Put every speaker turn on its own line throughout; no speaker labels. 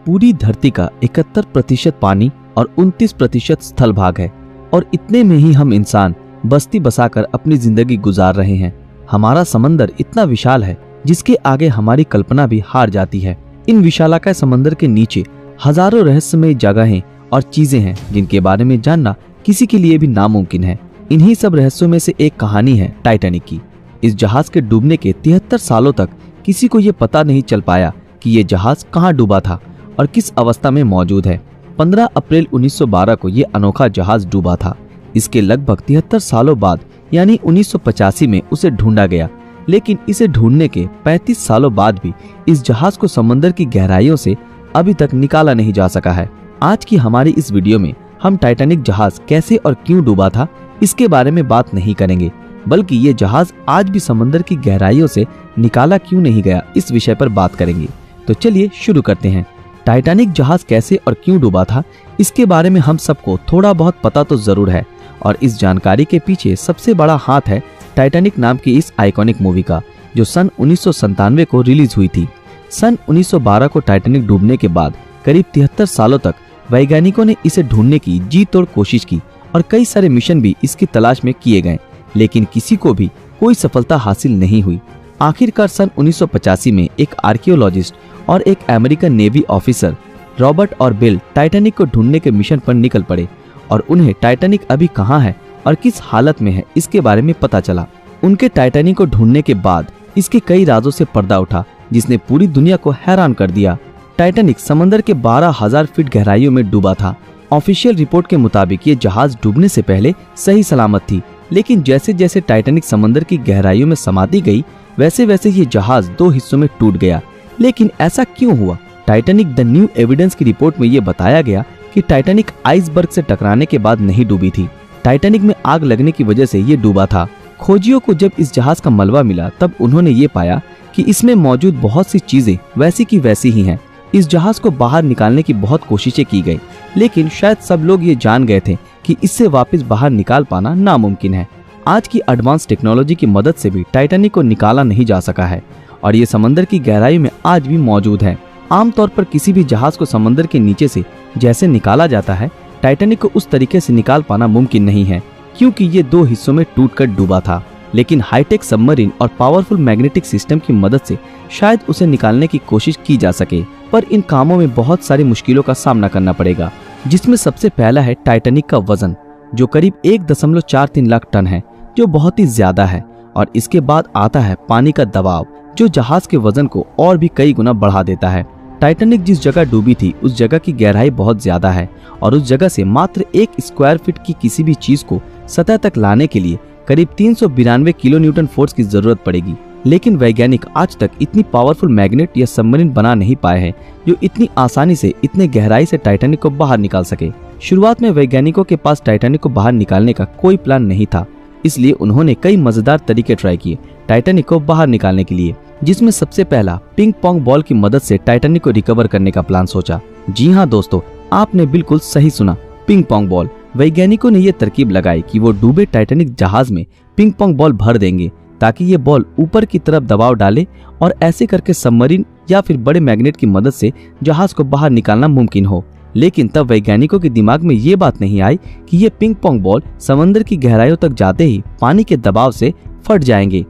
पूरी धरती का 71% पानी और 29% स्थल भाग है और इतने में ही हम इंसान बस्ती बसाकर अपनी जिंदगी गुजार रहे हैं। हमारा समंदर इतना विशाल है जिसके आगे हमारी कल्पना भी हार जाती है। इन विशालाकाय समंदर के नीचे हजारों रहस्यमय जगहें और चीजें हैं जिनके बारे में जानना किसी के लिए भी नामुमकिन है। इन्हीं सब रहस्यों में से एक कहानी है टाइटैनिक की। इस जहाज के डूबने के 73 सालों तक किसी को ये पता नहीं चल पाया कि ये जहाज कहाँ डूबा था और किस अवस्था में मौजूद है। 15 अप्रैल 1912 को ये अनोखा जहाज डूबा था। इसके लगभग 73 सालों बाद यानी 1985 में उसे ढूंढा गया, लेकिन इसे ढूंढने के 35 सालों बाद भी इस जहाज को समंदर की गहराइयों से अभी तक निकाला नहीं जा सका है। आज की हमारी इस वीडियो में हम टाइटैनिक जहाज कैसे और क्यों डूबा था इसके बारे में बात नहीं करेंगे, बल्कि ये जहाज आज भी समंदर की गहराइयों से निकाला क्यों नहीं गया इस विषय पर बात करेंगे। तो चलिए शुरू करते हैं। टाइटैनिक जहाज कैसे और क्यों डूबा था इसके बारे में हम सबको थोड़ा बहुत पता तो जरूर है, और इस जानकारी के पीछे सबसे बड़ा हाथ है टाइटैनिक नाम की इस आइकॉनिक मूवी का, जो सन 1997 को रिलीज हुई थी। सन 1912 को टाइटैनिक डूबने के बाद करीब 73 सालों तक वैज्ञानिकों ने इसे ढूंढने की जी तोड़ कोशिश की और कई सारे मिशन भी इसकी तलाश में किए गए, लेकिन किसी को भी कोई सफलता हासिल नहीं हुई। आखिरकार सन 1985 में एक आर्कियोलॉजिस्ट और एक अमेरिकन नेवी ऑफिसर रॉबर्ट और बिल टाइटैनिक को ढूंढने के मिशन पर निकल पड़े और उन्हें टाइटैनिक अभी कहाँ है और किस हालत में है इसके बारे में पता चला। उनके टाइटैनिक को ढूंढने के बाद इसके कई राजों से पर्दा उठा जिसने पूरी दुनिया को हैरान कर दिया। टाइटैनिक समंदर के 12,000 फीट गहराइयों में डूबा था। ऑफिशियल रिपोर्ट के मुताबिक ये जहाज डूबने से पहले सही सलामत थी, लेकिन जैसे जैसे टाइटैनिक समंदर की गहराइयों में समाती गई वैसे वैसे ये जहाज 2 हिस्सों में टूट गया। लेकिन ऐसा क्यों हुआ? टाइटैनिक द न्यू एविडेंस की रिपोर्ट में ये बताया गया कि टाइटैनिक आइसबर्ग से टकराने के बाद नहीं डूबी थी। टाइटैनिक में आग लगने की वजह से ये डूबा था। खोजियों को जब इस जहाज का मलबा मिला तब उन्होंने ये पाया कि इसमें मौजूद बहुत सी चीजें वैसी की वैसी ही हैं। इस जहाज को बाहर निकालने की बहुत कोशिशें की गई, लेकिन शायद सब लोग ये जान गए थे कि इससे वापस बाहर निकाल पाना नामुमकिन है। आज की एडवांस टेक्नोलॉजी की मदद से भी टाइटैनिक को निकाला नहीं जा सका है और ये समंदर की गहराई में आज भी मौजूद है। आमतौर पर किसी भी जहाज को समंदर के नीचे से जैसे निकाला जाता है, टाइटैनिक को उस तरीके से निकाल पाना मुमकिन नहीं है, क्योंकि ये 2 हिस्सों में टूटकर डूबा था। लेकिन हाईटेक सबमरीन और पावरफुल मैग्नेटिक सिस्टम की मदद से शायद उसे निकालने की कोशिश की जा सके, पर इन कामों में बहुत सारी मुश्किलों का सामना करना पड़ेगा, जिसमें सबसे पहला है टाइटैनिक का वजन, जो करीब 1.43 लाख टन है, जो बहुत ही ज्यादा है। और इसके बाद आता है पानी का दबाव, जो जहाज के वजन को और भी कई गुना बढ़ा देता है। टाइटैनिक जिस जगह डूबी थी उस जगह की गहराई बहुत ज्यादा है और उस जगह से मात्र 1 स्क्वायर फीट की किसी भी चीज को सतह तक लाने के लिए करीब 392 किलो न्यूटन फोर्स की जरूरत पड़ेगी। लेकिन वैज्ञानिक आज तक इतनी पावरफुल मैग्नेट या सबमरीन बना नहीं पाए हैं जो इतनी आसानी से इतने गहराई से टाइटैनिक को बाहर निकाल सके। शुरुआत में वैज्ञानिकों के पास टाइटैनिक को बाहर निकालने का कोई प्लान नहीं था, इसलिए उन्होंने कई मजेदार तरीके ट्राई किए टाइटैनिक को बाहर निकालने के लिए, जिसमें सबसे पहला पिंग पोंग बॉल की मदद से टाइटैनिक को रिकवर करने का प्लान सोचा। जी हाँ दोस्तों, आपने बिल्कुल सही सुना, पिंग पोंग बॉल। वैज्ञानिकों ने ये तरकीब लगाई कि वो डूबे टाइटैनिक जहाज में पिंग पोंग बॉल भर देंगे ताकि ये बॉल ऊपर की तरफ दबाव डाले और ऐसे करके सबमरीन या फिर बड़े मैग्नेट की मदद से जहाज को बाहर निकालना मुमकिन हो। लेकिन तब वैज्ञानिकों के दिमाग में ये बात नहीं आई कि ये पिंग पोंग बॉल समंदर की गहराइयों तक जाते ही पानी के दबाव से फट जाएंगे।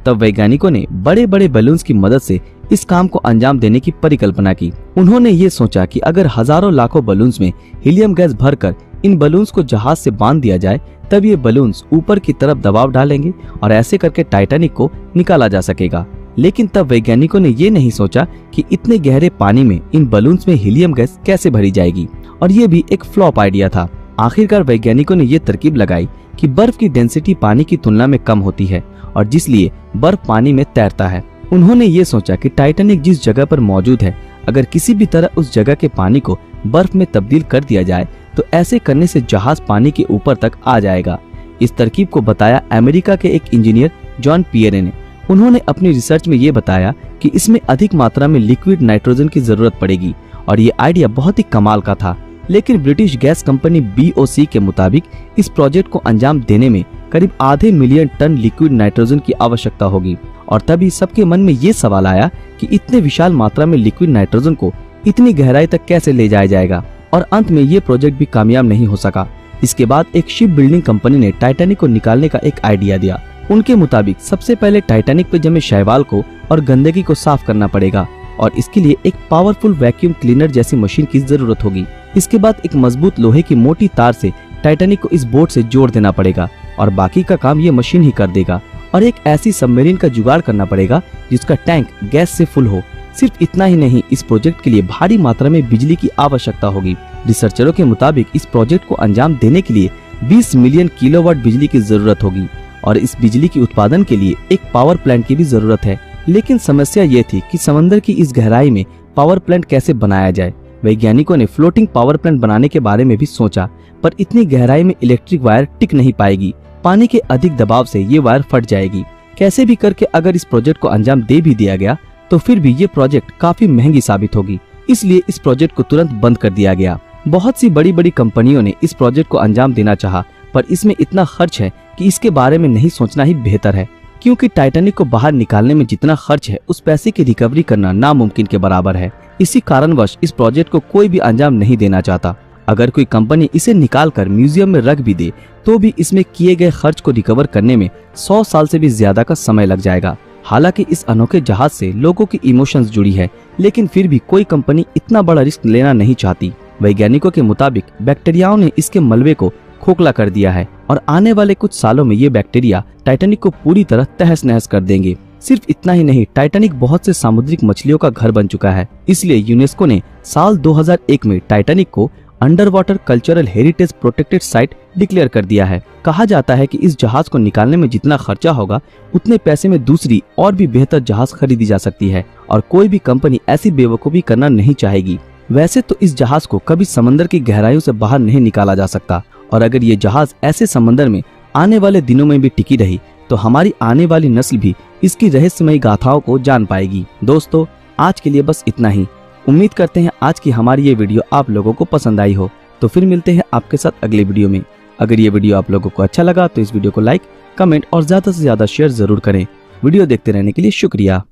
तब वैज्ञानिकों ने बड़े बड़े बलून्स की मदद से इस काम को अंजाम देने की परिकल्पना की। उन्होंने ये सोचा कि अगर हजारों लाखों बलून्स में हीलियम गैस भरकर इन बलून्स को जहाज से बांध दिया जाए तब ये बलून्स ऊपर की तरफ दबाव डालेंगे और ऐसे करके टाइटैनिक को निकाला जा सकेगा। लेकिन तब वैज्ञानिकों ने ये नहीं सोचा कि इतने गहरे पानी में इन बलून्स में हीलियम गैस कैसे भरी जाएगी, और ये भी एक फ्लॉप आइडिया था। आखिरकार वैज्ञानिकों ने ये तरकीब लगाई कि बर्फ की डेंसिटी पानी की तुलना में कम होती है और जिसलिए बर्फ पानी में तैरता है। उन्होंने ये सोचा कि टाइटैनिक जिस जगह पर मौजूद है, अगर किसी भी तरह उस जगह के पानी को बर्फ में तब्दील कर दिया जाए तो ऐसे करने से जहाज पानी के ऊपर तक आ जाएगा। इस तरकीब को बताया अमेरिका के एक इंजीनियर जॉन पियरे ने। उन्होंने अपनी रिसर्च में ये बताया कि इसमें अधिक मात्रा में लिक्विड नाइट्रोजन की जरूरत पड़ेगी और ये आइडिया बहुत ही कमाल का था। लेकिन ब्रिटिश गैस कंपनी BOC के मुताबिक इस प्रोजेक्ट को अंजाम देने में करीब आधे मिलियन टन लिक्विड नाइट्रोजन की आवश्यकता होगी और तभी सबके मन में ये सवाल आया कि इतने विशाल मात्रा में लिक्विड नाइट्रोजन को इतनी गहराई तक कैसे ले जाया जाएगा। और अंत में ये प्रोजेक्ट भी कामयाब नहीं हो सका। इसके बाद एक शिप बिल्डिंग कंपनी ने टाइटैनिक को निकालने का एक आइडिया दिया। उनके मुताबिक सबसे पहले टाइटैनिक पे जमे शैवाल को और गंदगी को साफ करना पड़ेगा और इसके लिए एक पावरफुल वैक्यूम क्लीनर जैसी मशीन की जरूरत होगी। इसके बाद एक मजबूत लोहे की मोटी तार से टाइटैनिक को इस बोट से जोड़ देना पड़ेगा और बाकी का काम ये मशीन ही कर देगा। और एक ऐसी सबमरीन का जुगाड़ करना पड़ेगा जिसका टैंक गैस से फुल हो। सिर्फ इतना ही नहीं, इस प्रोजेक्ट के लिए भारी मात्रा में बिजली की आवश्यकता होगी। रिसर्चरों के मुताबिक इस प्रोजेक्ट को अंजाम देने के लिए 20 मिलियन किलोवाट बिजली की जरूरत होगी और इस बिजली के उत्पादन के लिए एक पावर प्लांट की भी जरूरत है। लेकिन समस्या ये थी कि समंदर की इस गहराई में पावर प्लांट कैसे बनाया जाए। वैज्ञानिकों ने फ्लोटिंग पावर प्लांट बनाने के बारे में भी सोचा, पर इतनी गहराई में इलेक्ट्रिक वायर टिक नहीं पाएगी। पानी के अधिक दबाव से ये वायर फट जाएगी। कैसे भी करके अगर इस प्रोजेक्ट को अंजाम दे भी दिया गया तो फिर भी ये प्रोजेक्ट काफी महंगी साबित होगी। इसलिए इस प्रोजेक्ट को तुरंत बंद कर दिया गया। बहुत सी बड़ी बड़ी कंपनियों ने इस प्रोजेक्ट को अंजाम देना चाहा, पर इसमें इतना खर्च है कि इसके बारे में नहीं सोचना ही बेहतर है, क्योंकि टाइटैनिक को बाहर निकालने में जितना खर्च है उस पैसे की रिकवरी करना नामुमकिन के बराबर है। इसी कारणवश इस प्रोजेक्ट को कोई भी अंजाम नहीं देना चाहता। अगर कोई कंपनी इसे निकालकर म्यूजियम में रख भी दे तो भी इसमें किए गए खर्च को रिकवर करने में 100 साल से भी ज्यादा का समय लग जाएगा। हालांकि इस अनोखे जहाज से लोगों की इमोशंस जुड़ी है, लेकिन फिर भी कोई कंपनी इतना बड़ा रिस्क लेना नहीं चाहती। वैज्ञानिकों के मुताबिक बैक्टीरियाओं ने इसके मलबे को खोखला कर दिया है और आने वाले कुछ सालों में ये बैक्टीरिया टाइटैनिक को पूरी तरह तहस नहस कर देंगे। सिर्फ इतना ही नहीं, टाइटैनिक बहुत से सामुद्रिक मछलियों का घर बन चुका है। इसलिए यूनेस्को ने साल 2001 में टाइटैनिक को under water cultural heritage protected site declare कर दिया है। कहा जाता है कि इस जहाज को निकालने में जितना खर्चा होगा उतने पैसे में दूसरी और भी बेहतर जहाज खरीदी जा सकती है और कोई भी कंपनी ऐसी बेवकूफी करना नहीं चाहेगी। वैसे तो इस जहाज को कभी समंदर की गहराइयों से बाहर नहीं निकाला जा सकता और अगर ये जहाज ऐसे समंदर में आने वाले दिनों में भी टिकी रही तो हमारी आने वाली नस्ल भी इसकी रहस्यमयी गाथाओं को जान पाएगी। दोस्तों, आज के लिए बस इतना ही। उम्मीद करते हैं आज की हमारी ये वीडियो आप लोगों को पसंद आई हो। तो फिर मिलते हैं आपके साथ अगले वीडियो में। अगर ये वीडियो आप लोगों को अच्छा लगा तो इस वीडियो को लाइक, कमेंट और ज्यादा से ज्यादा शेयर जरूर करें। वीडियो देखते रहने के लिए शुक्रिया।